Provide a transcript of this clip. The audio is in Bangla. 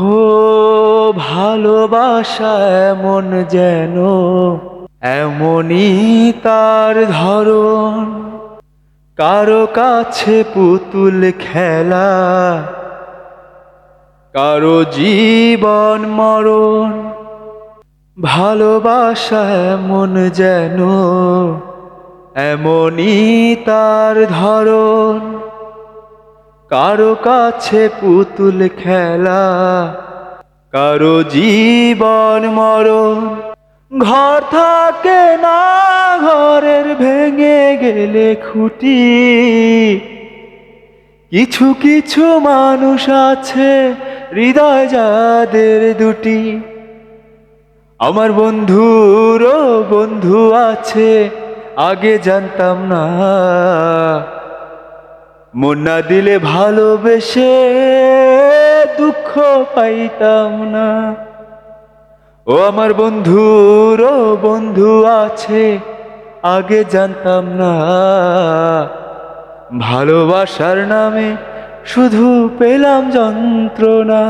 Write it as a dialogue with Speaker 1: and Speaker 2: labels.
Speaker 1: ও ভালোবাসা এমন যেন এমনই তার ধরন, কারো কাছে পুতুল খেলা, কারো জীবন মরণ। ভালোবাসা এমন যেন এমনই তার ধরন, কারো কাছে পুতুল খেলা, কারো জীবন মরণ। ঘর থাকে না, ঘরের ভেঙে গেলে খুঁটি, কিছু কিছু মানুষ আছে হৃদয় যাদের দুটি। আমার বন্ধুরও বন্ধু আছে, আগে জানতাম না, মন না দিলে ভালোবেসে দুঃখ পাইতাম না। ও আমার বন্ধুরও বন্ধু আছে, আগে জানতাম না, ভালোবাসার নামে শুধু পেলাম যন্ত্রণা।